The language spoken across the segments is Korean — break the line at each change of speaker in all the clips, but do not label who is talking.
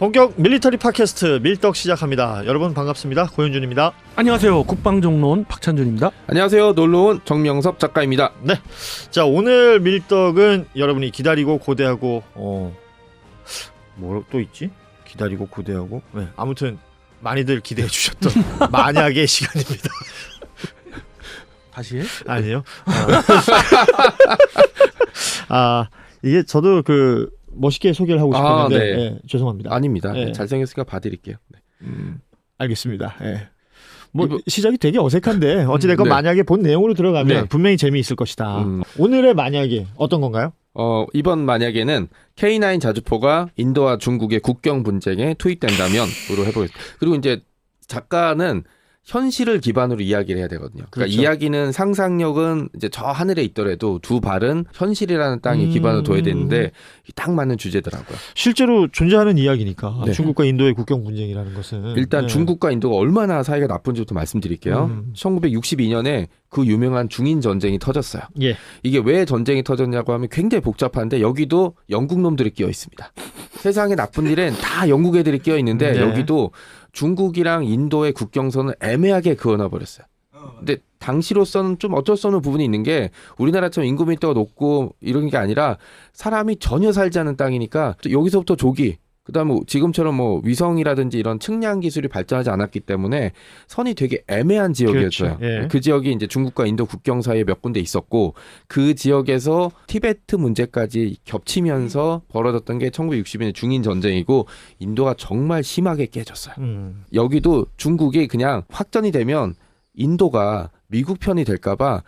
본격 밀리터리 팟캐스트 밀떡 시작합니다. 여러분 반갑습니다. 고현준입니다.
안녕하세요. 국방정론 박찬준입니다.
안녕하세요. 놀러온 정명섭 작가입니다.
네, 자 오늘 밀떡은 여러분이 기다리고 고대하고 뭐 또 있지? 기다리고 고대하고 아무튼 많이들 기대해 주셨던 만약의 시간입니다.
다시 해?
아니요. 이게 저도 멋있게 소개를 하고 싶었는데
네.
죄송합니다.
아닙니다.
네.
잘생겼으니까 봐드릴게요. 네.
알겠습니다. 시작이 되게 어색한데 어찌됐건
네.
만약에 본 내용으로 들어가면
네.
분명히 재미있을 것이다. 오늘의 만약에 어떤 건가요?
이번 만약에는 K9 자주포가 인도와 중국의 국경 분쟁에 투입된다면으로 해보겠습니다. 그리고 이제 작가는 현실을 기반으로 이야기를 해야 되거든요. 그러니까
그렇죠.
이야기는 상상력은 이제 저 하늘에 있더라도 두 발은 현실이라는 땅에 기반을 둬야 되는데 딱 맞는 주제더라고요.
실제로 존재하는 이야기니까
네.
중국과 인도의 국경 분쟁이라는 것은
일단
네.
중국과 인도가 얼마나 사이가 나쁜지부터 말씀드릴게요. 1962년에 그 유명한 중인 전쟁이 터졌어요.
예.
이게 왜 전쟁이 터졌냐고 하면 굉장히 복잡한데 여기도 영국 놈들이 끼어 있습니다. 세상에 나쁜 일엔 다 영국 애들이 끼어 있는데
네.
여기도 중국이랑 인도의 국경선을 애매하게 그어놔 버렸어요. 근데 당시로서는 좀 어쩔 수 없는 부분이 있는 게 우리나라처럼 인구 밀도가 높고 이런 게 아니라 사람이 전혀 살지 않은 땅이니까 또 여기서부터 조기 그다음에 지금처럼 위성이라든지 이런 측량 기술이 발전하지 않았기 때문에 선이 되게 애매한 지역이었어요.
그렇죠. 예.
그 지역이 이제 중국과 인도 국경 사이에 몇 군데 있었고 그 지역에서 티베트 문제까지 겹치면서 벌어졌던 게 1960년의 중인 전쟁이고 인도가 정말 심하게 깨졌어요. 여기도 중국이 그냥 확전이 되면 인도가 미국 편이 될까 봐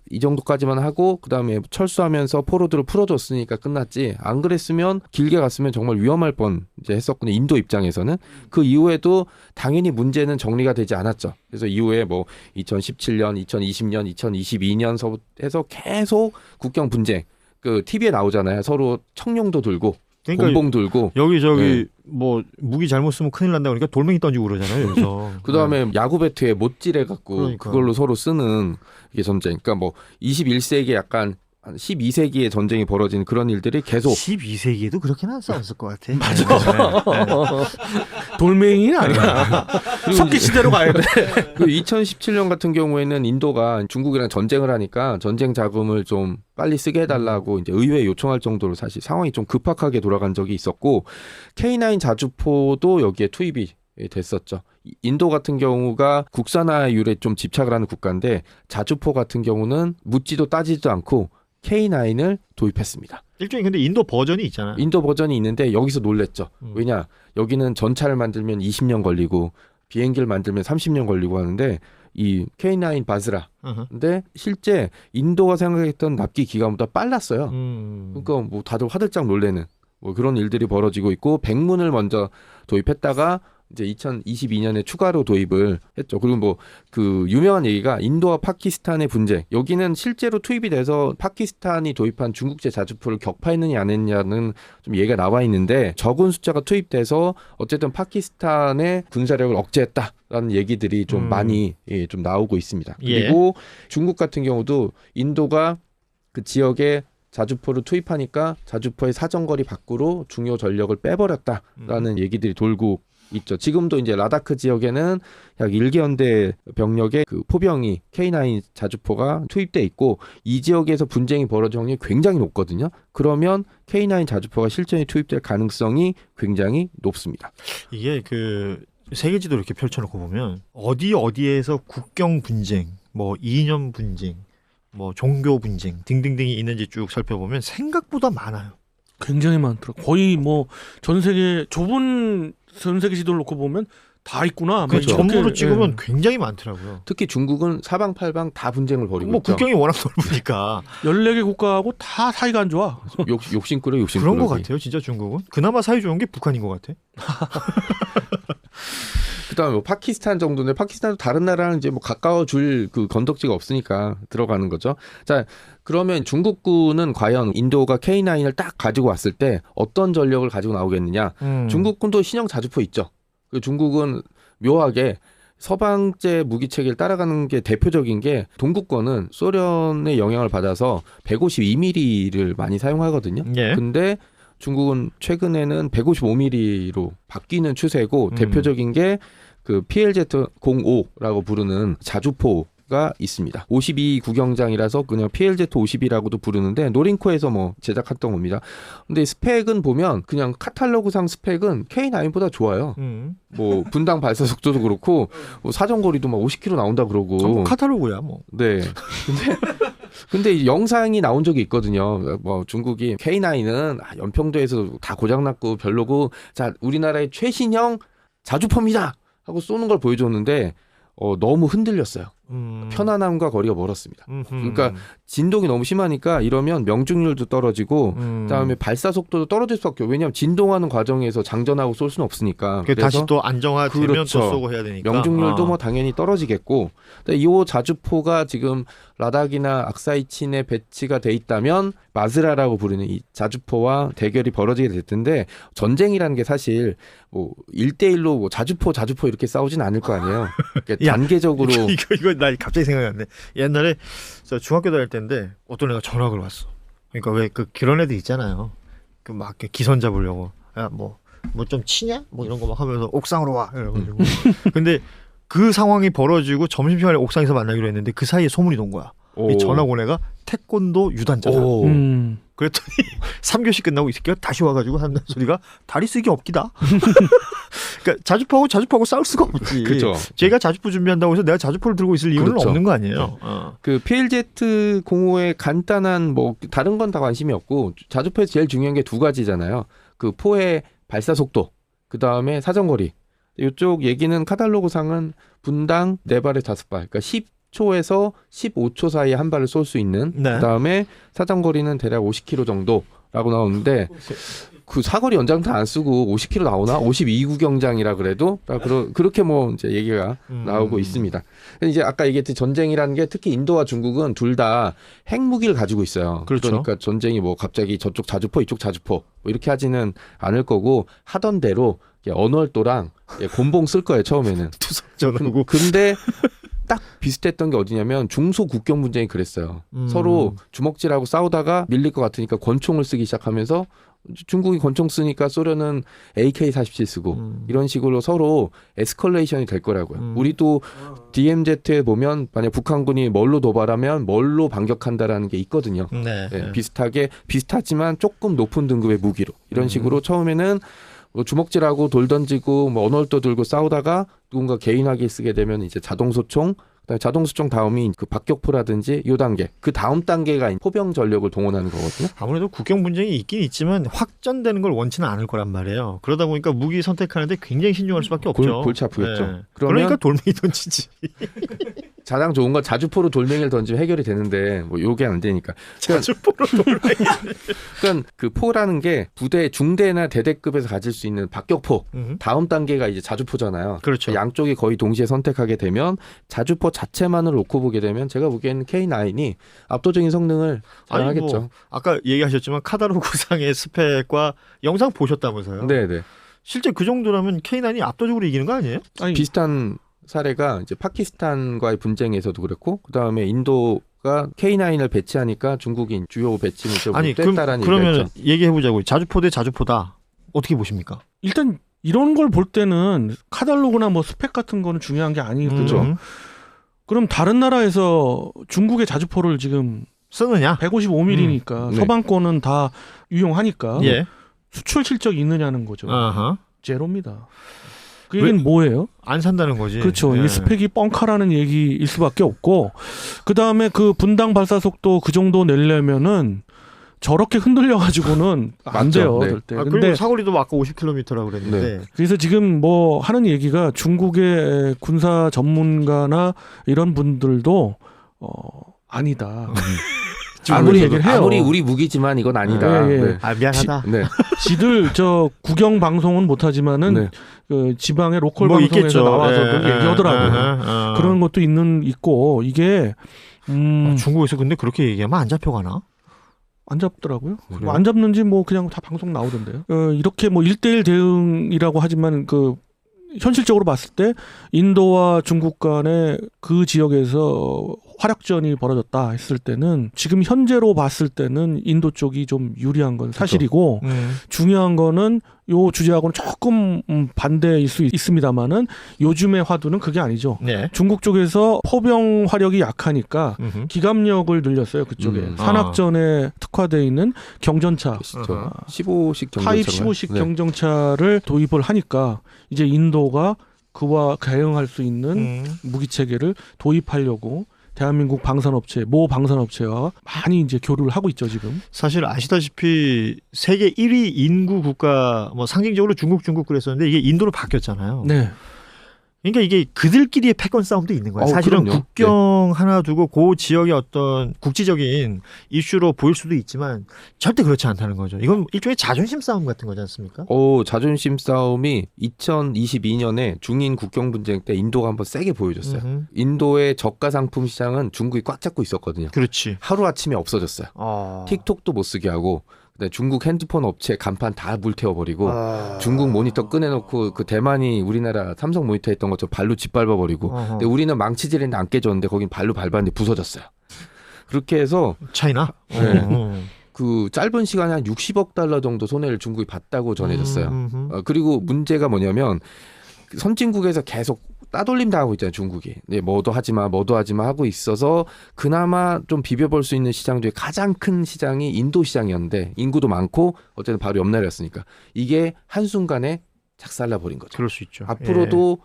이 정도까지만 하고 그다음에 철수하면서 포로들을 풀어줬으니까 끝났지 안 그랬으면 길게 갔으면 정말 위험할 뻔 이제 했었거든요. 인도 입장에서는 그 이후에도 당연히 문제는 정리가 되지 않았죠. 그래서 이후에 2017년, 2020년, 2022년서부터 해서 계속 국경 분쟁 그 TV에 나오잖아요. 서로 청룡도 들고
그러니까
bom봉 들고
여기 무기 잘못 쓰면 큰일 난다 그러니까 돌멩이 던지고 그러잖아요. 여기서.
그다음에 야구 배트에 못질해 갖고
그러니까.
그걸로 서로 쓰는 이게 전쟁. 그러니까 21세기 약간 한 12세기의 전쟁이 벌어진 그런 일들이 계속
12세기에도 그렇게는 안 싸웠을 것 같아.
돌멩이는 아니야. 석기 시대로 가야 돼.
그 2017년 같은 경우에는 인도가 중국이랑 전쟁을 하니까 전쟁 자금을 좀 빨리 쓰게 해달라고 이제 의회에 요청할 정도로 사실 상황이 좀 급박하게 돌아간 적이 있었고 K9 자주포도 여기에 투입이 됐었죠. 인도 같은 경우가 국산화율에 좀 집착을 하는 국가인데 자주포 같은 경우는 묻지도 따지지도 않고 K9을 도입했습니다.
일종의 근데 인도 버전이 있잖아요.
인도 버전이 있는데 여기서 놀랬죠. 왜냐? 여기는 전차를 만들면 20년 걸리고 비행기를 만들면 30년 걸리고 하는데 이 K9 바스라. 근데 실제 인도가 생각했던 납기 기간보다 빨랐어요. 그러니까 다들 화들짝 놀래는 그런 일들이 벌어지고 있고 백문을 먼저 도입했다가 이제 2022년에 추가로 도입을 했죠. 그리고 그 유명한 얘기가 인도와 파키스탄의 분쟁. 여기는 실제로 투입이 돼서 파키스탄이 도입한 중국제 자주포를 격파했느냐 안 했느냐는 좀 얘기가 나와 있는데 적은 숫자가 투입돼서 어쨌든 파키스탄의 군사력을 억제했다라는 얘기들이 좀 많이 좀 나오고 있습니다. 그리고 중국 같은 경우도 인도가 그 지역에 자주포를 투입하니까 자주포의 사정거리 밖으로 중요 전력을 빼버렸다라는 얘기들이 돌고 있죠. 지금도 이제 라다크 지역에는 약 1개연대 병력의 그 포병이 K9 자주포가 투입돼 있고 이 지역에서 분쟁이 벌어질 확률이 굉장히 높거든요. 그러면 K9 자주포가 실전에 투입될 가능성이 굉장히 높습니다.
이게 세계 지도 이렇게 펼쳐놓고 보면 어디에서 국경 분쟁, 이념 분쟁, 종교 분쟁 등등등이 있는지 쭉 살펴보면 생각보다 많아요.
굉장히 많더라고. 거의 전 세계 좁은 전 세계 지도를 놓고 보면 다 있구나.
그렇죠. 전부로 찍으면 굉장히 많더라고요.
특히 중국은 사방팔방 다 분쟁을 벌이고 있죠.
국경이 워낙 넓으니까
14개 국가하고 다 사이가 안 좋아.
욕심꾸러
그런 것 같아요. 진짜 중국은 그나마 사이 좋은 게 북한인 것 같아.
그다음에 파키스탄 정도인데 파키스탄도 다른 나라랑 이제 가까워줄 그 건덕지가 없으니까 들어가는 거죠. 자, 그러면 중국군은 과연 인도가 K9을 딱 가지고 왔을 때 어떤 전력을 가지고 나오겠느냐? 중국군도 신형 자주포 있죠. 중국은 묘하게 서방제 무기 체계를 따라가는 게 대표적인 게 동구권은 소련의 영향을 받아서 152mm를 많이 사용하거든요.
예.
근데 중국은 최근에는 155mm로 바뀌는 추세고 대표적인 게 그 PLZ-05라고 부르는 자주포가 있습니다. 52 구경장이라서 그냥 PLZ-52라고도 부르는데 노린코에서 뭐 제작했던 겁니다. 근데 스펙은 보면 그냥 카탈로그상 스펙은 K9보다 좋아요. 뭐 분당 발사 속도도 그렇고 뭐 사정거리도 막 50km 나온다 그러고.
뭐 카탈로그야 뭐.
네. 근데 이 영상이 나온 적이 있거든요. 뭐 중국이 K9은 연평도에서 다 고장났고 별로고 자 우리나라의 최신형 자주포입니다 하고 쏘는 걸 보여줬는데 너무 흔들렸어요. 편안함과 거리가 멀었습니다. 그러니까 진동이 너무 심하니까 이러면 명중률도 떨어지고 그다음에 발사 속도도 떨어질 수밖에 없어요. 왜냐하면 진동하는 과정에서 장전하고 쏠 수는 없으니까.
그래서 다시 또 안정화되면
그렇죠.
또 쏘고 해야 되니까.
명중률도 뭐 당연히 떨어지겠고. 이 자주포가 지금 라닥이나 악사이친에 배치가 돼 있다면 마즈라라고 부르는 이 자주포와 대결이 벌어지게 될 텐데 전쟁이라는 게 사실 뭐 1대1로 뭐 자주포 이렇게 싸우진 않을 거 아니에요. 그러니까
야,
단계적으로
이거 나 갑자기 생각났네. 옛날에 저 중학교 다닐 때인데 어떤 애가 전학을 왔어. 그러니까 왜 그 그런 애들 있잖아요. 그 막 기선 잡으려고 야 뭐 좀 치냐? 뭐 이런 거 막 하면서 옥상으로 와 이러가지고. 근데 그 상황이 벌어지고 점심시간에 옥상에서 만나기로 했는데 그 사이에 소문이 돈 거야. 이 전학 온 애가 태권도 유단자다. 그랬더니 3교시 끝나고 이 새끼가 다시 와가지고 한다는 소리가 다리 쓰기 없기다. 그러니까 자주포하고 싸울 수가 없지.
그렇죠.
제가 자주포 준비한다고 해서 내가 자주포를 들고 있을 이유는
그렇죠.
없는 거 아니에요.
그 PLZ-05의 간단한 뭐 다른 건 다 관심이 없고 자주포에서 제일 중요한 게 두 가지잖아요. 그 포의 발사 속도, 그 다음에 사정거리. 이쪽 얘기는 카탈로그상은 분당 4발에 5발, 그러니까 10초에서 15초 사이에 한 발을 쏠 수 있는.
네.
그 다음에 사정거리는 대략 50km 정도라고 나오는데 그 사거리 연장탄 안 쓰고 50km 나오나? 52구경장이라 그래도 그렇게 뭐 이제 얘기가 나오고 있습니다. 이제 아까 얘기했듯이 전쟁이라는 게 특히 인도와 중국은 둘 다 핵무기를 가지고 있어요.
그렇죠.
그러니까 전쟁이 뭐 갑자기 저쪽 자주포 이쪽 자주포 뭐 이렇게 하지는 않을 거고 하던 대로 언월도랑 곤봉 쓸 거예요 처음에는.
투석전하고.
근데 딱 비슷했던 게 어디냐면 중소 국경 분쟁이 그랬어요. 서로 주먹질하고 싸우다가 밀릴 것 같으니까 권총을 쓰기 시작하면서 중국이 권총 쓰니까 소련은 AK-47 쓰고 이런 식으로 서로 에스컬레이션이 될 거라고요. 우리도 DMZ에 보면 만약 북한군이 뭘로 도발하면 뭘로 반격한다라는 게 있거든요.
네.
네, 비슷하지만 조금 높은 등급의 무기로 이런 식으로 처음에는 뭐 주먹질하고 돌 던지고 뭐 언월도 들고 싸우다가 누군가 개인화기 쓰게 되면 이제 자동소총, 그다음에 자동소총 다음이 그 박격포라든지 요 단계, 그 다음 단계가 포병 전력을 동원하는 거거든요.
아무래도 국경 분쟁이 있긴 있지만 확전되는 걸 원치는 않을 거란 말이에요. 그러다 보니까 무기 선택하는데 굉장히 신중할 수밖에 없죠.
골치 아프겠죠.
네.
그러면
그러니까 돌멩이 던지지.
가장 좋은 건 자주포로 돌멩이를 던지면 해결이 되는데 뭐 요게 안 되니까.
자주포로 돌멩이.
그러니까 그 포라는 게 부대 중대나 대대급에서 가질 수 있는 박격포. 다음 단계가 이제 자주포잖아요.
그렇죠.
양쪽이 거의 동시에 선택하게 되면 자주포 자체만을 놓고 보게 되면 제가 보기에는 K9이 압도적인 성능을 자랑하겠죠.
뭐 아까 얘기하셨지만 카탈로그상의 스펙과 영상 보셨다면서요?
네네.
실제 그 정도라면 K9이 압도적으로 이기는 거 아니에요?
아니,
비슷한 사례가 이제 파키스탄과의 분쟁에서도 그렇고 그 다음에 인도가 K9을 배치하니까 중국이 주요 배치는 좀
아니
뗐다라는
그러면
얘기가 있죠.
얘기해보자고요. 자주포 대 자주포다. 어떻게 보십니까?
일단 이런 걸 볼 때는 카탈로그나 뭐 스펙 같은 거는 중요한 게 아니거든요. 그럼 다른 나라에서 중국의 자주포를 지금
쓰느냐?
155mm니까
네.
서방권은 다 유용하니까
예.
수출 실적이 있느냐는 거죠.
아하.
제로입니다. 그 얘기는 뭐예요?
안 산다는 거지.
그렇죠.
예.
이게 스펙이 뻥카라는 얘기일 수밖에 없고, 그 다음에 그 분당 발사 속도 그 정도 내려면은 저렇게 흔들려가지고는 안
맞죠.
돼요.
네.
절대.
그리고
근데
사거리도 아까 50km라고 그랬는데.
그래서 지금 뭐 하는 얘기가 중국의 군사 전문가나 이런 분들도 아니다.
아무리
얘기를 해요.
아무리 우리 무기지만 이건 아니다.
예, 예.
네.
아 미안하다.
네.
지들 저 국영 방송은 못하지만은
네.
그 지방의 로컬
뭐
방송에서
있겠죠.
나와서
예,
그렇게 얘기하더라고요.
예, 예.
그런 것도 있고 이게
중국에서 근데 그렇게 얘기하면 안 잡혀가나?
안 잡더라고요.
그래요?
뭐 안 잡는지 뭐 그냥 다 방송 나오던데요. 이렇게 뭐 1대1 대응이라고 하지만 그 현실적으로 봤을 때 인도와 중국 간의 그 지역에서 화력전이 벌어졌다 했을 때는 지금 현재로 봤을 때는 인도 쪽이 좀 유리한 건 사실이고 중요한 거는 요 주제하고는 조금 반대일 수 있습니다만은 요즘의 화두는 그게 아니죠.
네.
중국 쪽에서 포병 화력이 약하니까 기갑력을 늘렸어요. 그쪽에 산악전에 특화되어 있는 경전차,
15식 경전차,
타입 15식 경정차를 도입을 하니까 이제 인도가 그와 대응할 수 있는 무기 체계를 도입하려고 대한민국 방산업체, 모 방산업체와 많이 이제 교류를 하고 있죠 지금.
사실 아시다시피 세계 1위 인구 국가 뭐 상징적으로 중국 그랬었는데 이게 인도로 바뀌었잖아요.
네.
그러니까 이게 그들끼리의 패권 싸움도 있는 거야. 사실은
그럼요.
국경 하나 두고 그 지역의 어떤 국지적인 이슈로 보일 수도 있지만 절대 그렇지 않다는 거죠. 이건 일종의 자존심 싸움 같은 거지 않습니까?
자존심 싸움이 2022년에 중인 국경 분쟁 때 인도가 한번 세게 보여줬어요. 인도의 저가 상품 시장은 중국이 꽉 잡고 있었거든요.
그렇지.
하루아침에 없어졌어요. 틱톡도 못 쓰게 하고 중국 핸드폰 업체 간판 다 물태워버리고 중국 모니터 꺼내놓고 그 대만이 우리나라 삼성 모니터 했던 것처럼 발로 짓밟아버리고 근데 우리는 망치질했는데 안 깨졌는데 거긴 발로 밟았는데 부서졌어요. 그렇게 해서
차이나?
네. 그 짧은 시간에 한 60억 달러 정도 손해를 중국이 봤다고 전해졌어요. 그리고 문제가 뭐냐면 선진국에서 계속 따돌림 당하고 있잖아요, 중국이. 네, 뭐도 하지 마 하고 있어서 그나마 좀 비벼볼 수 있는 시장 중에 가장 큰 시장이 인도 시장이었는데 인구도 많고 어쨌든 바로 옆 나라였으니까 이게 한순간에 작살나 버린 거죠.
그럴 수 있죠.
앞으로도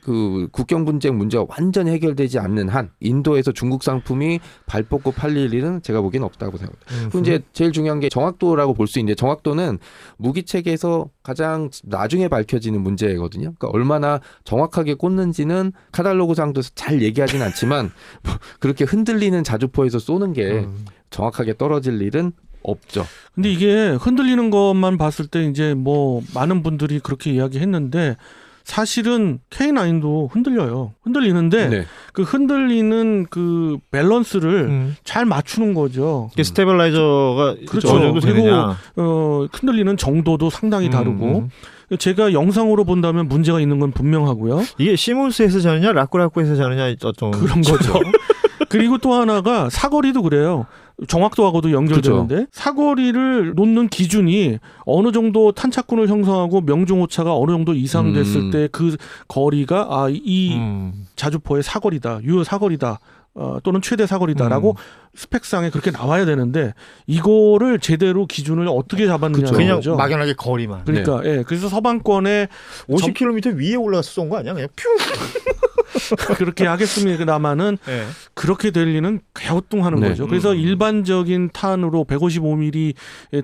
그 국경 분쟁 문제가 완전히 해결되지 않는 한 인도에서 중국 상품이 발 뻗고 팔릴 일은 제가 보기엔 없다고 생각합니다. 그리고 이제 제일 중요한 게 정확도라고 볼 수 있는데 정확도는 무기 체계에서 가장 나중에 밝혀지는 문제거든요. 그러니까 얼마나 정확하게 꽂는지는 카탈로그상도 잘 얘기하진 않지만 뭐 그렇게 흔들리는 자주포에서 쏘는 게 정확하게 떨어질 일은 없죠.
근데 이게 흔들리는 것만 봤을 때 이제 뭐 많은 분들이 그렇게 이야기했는데 사실은 K9도 흔들려요. 흔들리는데
네.
그 흔들리는 그 밸런스를 잘 맞추는 거죠.
이게 스테빌라이저가
그렇죠.
어느 정도 되느냐.
흔들리는 정도도 상당히 다르고 제가 영상으로 본다면 문제가 있는 건 분명하고요.
이게 시몬스에서 자느냐 라꾸라꾸에서 자느냐 어떤
그런 거죠. 그리고 또 하나가 사거리도 그래요. 정확도하고도 연결되는데
그렇죠.
사거리를 놓는 기준이 어느 정도 탄착군을 형성하고 명중오차가 어느 정도 이상 됐을 때 그 거리가 이 자주포의 사거리다, 유효 사거리다. 또는 최대 사거리다라고 스펙상에 그렇게 나와야 되는데 이거를 제대로 기준을 어떻게 잡았느냐는
그냥
거죠.
막연하게 거리만.
그러니까 예, 그래서 서방권에
50km 위에 올라가서 쏜 거 아니야? 그냥 퓨.
그렇게 하겠습니다만은
네.
그렇게 될 리는 갸우뚱하는
네.
거죠. 그래서 일반적인 탄으로 155mm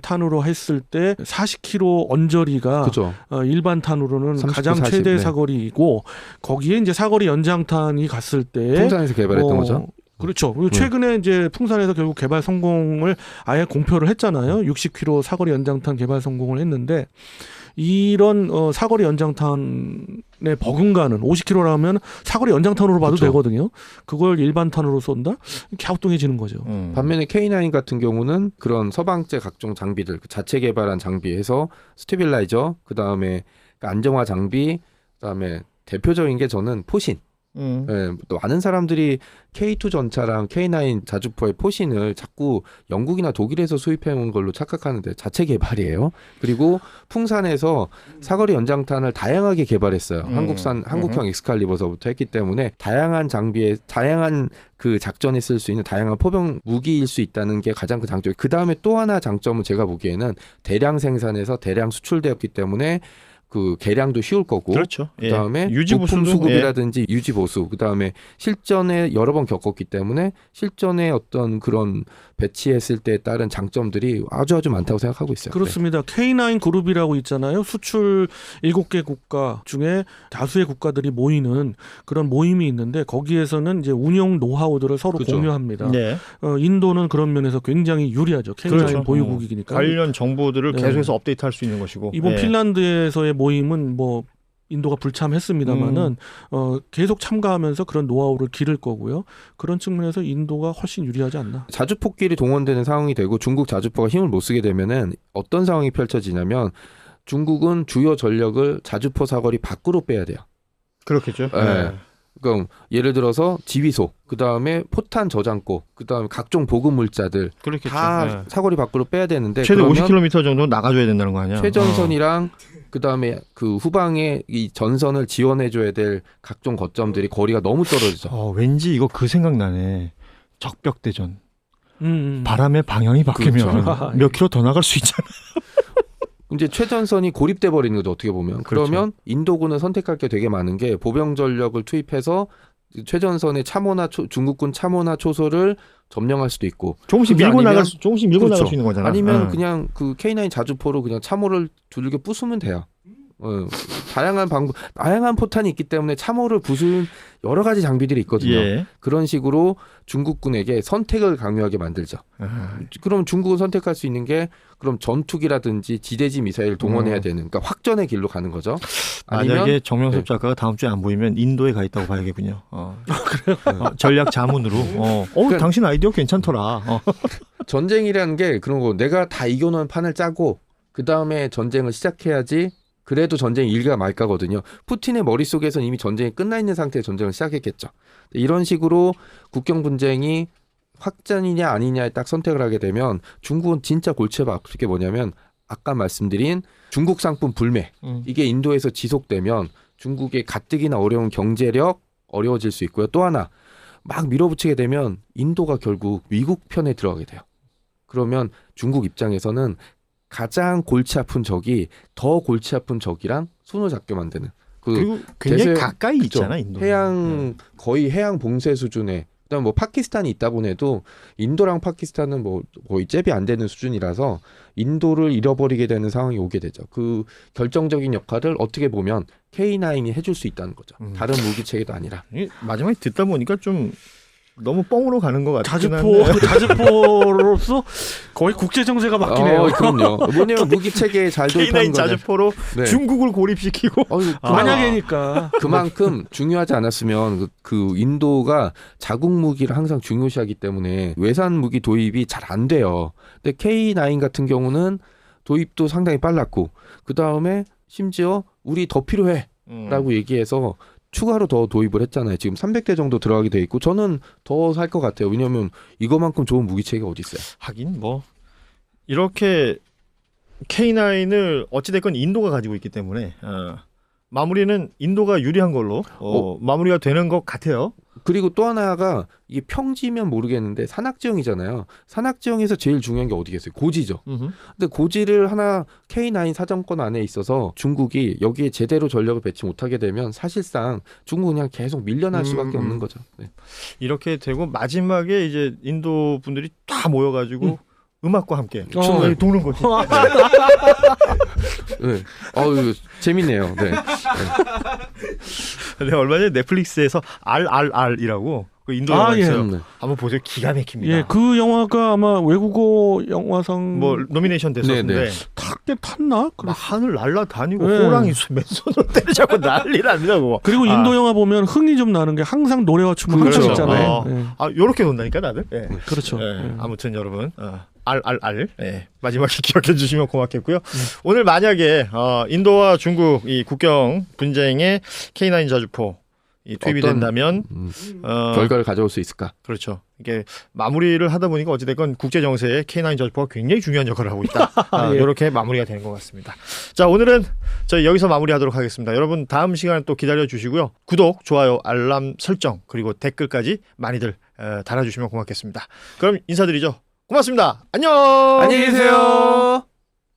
탄으로 했을 때 40km 언저리가
그죠.
일반 탄으로는
39,
가장
40,
최대
네.
사거리이고 거기에 이제 사거리 연장탄이 갔을 때
풍산에서 개발했던 거죠.
그렇죠. 그리고 최근에 이제 풍산에서 결국 개발 성공을 아예 공표를 했잖아요. 60km 사거리 연장탄 개발 성공을 했는데 이런 사거리 연장탄의 버금가는 50km라면 사거리 연장탄으로 봐도
그렇죠.
되거든요. 그걸 일반탄으로 쏜다? 갸우뚱해지는 거죠.
반면에 K9 같은 경우는 그런 서방제 각종 장비들 그 자체 개발한 장비에서 스테빌라이저 그다음에 안정화 장비 그다음에 대표적인 게 저는 포신. 예, 또 많은 사람들이 K2 전차랑 K9 자주포의 포신을 자꾸 영국이나 독일에서 수입해온 걸로 착각하는데 자체 개발이에요. 그리고 풍산에서 사거리 연장탄을 다양하게 개발했어요. 한국형 엑스칼리버서부터 했기 때문에 다양한 장비에 다양한 그 작전에 쓸 수 있는 다양한 포병 무기일 수 있다는 게 가장 그 장점. 그 다음에 또 하나 장점은 제가 보기에는 대량 생산해서 대량 수출되었기 때문에 그 개량도 쉬울 거고,
그렇죠.
그다음에
유지
부품
보수도,
수급이라든지 유지 보수, 그다음에 실전에 여러 번 겪었기 때문에 실전에 어떤 그런 배치했을 때 따른 장점들이 아주 많다고 생각하고 있어요.
그렇습니다. K9 그룹이라고 있잖아요. 수출 7개 국가 중에 다수의 국가들이 모이는 그런 모임이 있는데 거기에서는 이제 운영 노하우들을 서로
그렇죠.
공유합니다.
네.
인도는 그런 면에서 굉장히 유리하죠. K9
그렇죠.
보유국이니까.
관련 정보들을
네.
계속해서 업데이트할 수 있는 것이고.
이번
네.
핀란드에서의 모임은 뭐 인도가 불참했습니다만은 계속 참가하면서 그런 노하우를 기를 거고요. 그런 측면에서 인도가 훨씬 유리하지 않나.
자주포끼리 동원되는 상황이 되고 중국 자주포가 힘을 못 쓰게 되면은 어떤 상황이 펼쳐지냐면 중국은 주요 전력을 자주포 사거리 밖으로 빼야 돼요.
그렇겠죠.
네. 그러니까 예를 들어서 지휘소, 그 다음에 포탄 저장고, 그 다음에 각종 보급 물자들
그렇겠죠.
다
네.
사거리 밖으로 빼야 되는데
최대
그러면
50km 정도 나가줘야 된다는 거 아니야?
최전선이랑 그 다음에 그 후방에 이 전선을 지원해줘야 될 각종 거점들이 거리가 너무 떨어지죠.
왠지 이거 그 생각나네. 적벽대전.
음.
바람의 방향이 바뀌면
그렇죠.
몇 킬로 더 나갈 수 있잖아.
이제 최전선이 고립돼 버리는 거죠. 어떻게 보면.
그렇죠.
그러면 인도군은 선택할 게 되게 많은 게 보병 전력을 투입해서 최전선의 참호나 중국군 참호나 초소를 점령할 수도 있고
조금씩
그게
밀고
아니면-
나갈 조금씩 밀고
그렇죠.
나갈 수 있는 거잖아.
아니면
응.
그냥 그 K9 자주포로 그냥 참호를 두들겨 부수면 돼요. 다양한 포탄이 있기 때문에 참호를 부술 여러 가지 장비들이 있거든요.
예.
그런 식으로 중국군에게 선택을 강요하게 만들죠. 그럼 중국은 선택할 수 있는 게 그럼 전투기라든지 지대지 미사일 동원해야 되는 그러니까 확전의 길로 가는 거죠. 아니면
만약에 정명섭
네.
작가가 다음 주에 안 보이면 인도에 가 있다고 봐야겠군요. 그래요? 전략 자문으로. 당신 아이디어 괜찮더라.
전쟁이라는 게 그런 거 내가 다 이겨놓은 판을 짜고 그 다음에 전쟁을 시작해야지 그래도 전쟁이 일가 말까거든요. 푸틴의 머릿속에서는 이미 전쟁이 끝나 있는 상태의 전쟁을 시작했겠죠. 이런 식으로 국경 분쟁이 확전이냐 아니냐에 딱 선택을 하게 되면 중국은 진짜 골치가 아플 게 뭐냐면 아까 말씀드린 중국 상품 불매 이게 인도에서 지속되면 중국의 가뜩이나 어려운 경제력 어려워질 수 있고요. 또 하나 막 밀어붙이게 되면 인도가 결국 미국 편에 들어가게 돼요. 그러면 중국 입장에서는 가장 골치 아픈 적이 더 골치 아픈 적이랑 손을 잡게 만드는
그리고 굉장히
대세-
가까이
그렇죠.
있잖아 인도.
거의 해양 봉쇄 수준의 그다음 뭐 파키스탄이 있다고 해도 인도랑 파키스탄은 뭐 거의 잽이 안 되는 수준이라서 인도를 잃어버리게 되는 상황이 오게 되죠. 그 결정적인 역할을 어떻게 보면 K9이 해줄 수 있다는 거죠. 다른 무기 체계도 아니라.
마지막에 듣다 보니까 좀 너무 뻥으로 가는 것 같긴 한데.
자주포로서 거의 국제 정세가 바뀌네요.
그럼요. 뭐냐면 무기 체계에 잘 도입하는
K9
거죠.
자주포로
네.
중국을 고립시키고.
만약에니까
그만큼 중요하지 않았으면 그 인도가 자국 무기를 항상 중요시하기 때문에 외산 무기 도입이 잘 안 돼요. 근데 K9 같은 경우는 도입도 상당히 빨랐고 그 다음에 심지어 우리 더 필요해라고 얘기해서 추가로 더 도입을 했잖아요. 지금 300대 정도 들어가게 돼 있고 저는 더 살 것 같아요. 왜냐하면 이거만큼 좋은 무기 체계가 어디 있어요.
하긴 뭐 이렇게 K9을 어찌됐건 인도가 가지고 있기 때문에 마무리는 인도가 유리한 걸로 마무리가 되는 것 같아요.
그리고 또 하나가 이게 평지면 모르겠는데 산악지형이잖아요. 산악지형에서 제일 중요한 게 어디겠어요? 고지죠. 근데 고지를 하나 K9 사정권 안에 있어서 중국이 여기에 제대로 전력을 배치 못하게 되면 사실상 중국은 그냥 계속 밀려날 수밖에 없는 거죠. 네.
이렇게 되고 마지막에 이제 인도 분들이 다 모여가지고 음악과 함께
네.
도는 거지.
네. 재밌네요. 네.
내가 얼마 전에 넷플릭스에서 RRR이라고 그 인도 영화였어요.
네.
한번 보세요. 기가 막힙니다.
예, 그 영화가 아마 외국어 영화상
뭐 노미네이션 됐었는데
네,
탁게 탔나?
막 하늘 날라다니고
네.
호랑이 맨손으로 때려잡고 난리 납니다. 그거.
그리고 인도 영화 보면 흥이 좀 나는 게 항상 노래와 춤을
그렇죠.
하고 있잖아요.
요렇게 논다니까 다들. 예.
그렇죠.
예. 아무튼 여러분 RRR 마지막에 기억해 주시면 고맙겠고요. 오늘 만약에 인도와 중국 이 국경 분쟁에 K9 자주포 투입이 된다면
결과를 가져올 수 있을까?
그렇죠. 이게 마무리를 하다 보니까 어찌됐건 국제 정세에 K9 자주포가 굉장히 중요한 역할을 하고 있다.
예.
이렇게 마무리가 되는 것 같습니다. 자, 오늘은 저희 여기서 마무리하도록 하겠습니다. 여러분 다음 시간 또 기다려 주시고요. 구독, 좋아요, 알람 설정 그리고 댓글까지 많이들 달아주시면 고맙겠습니다. 그럼 인사드리죠. 고맙습니다. 안녕.
안녕히 계세요.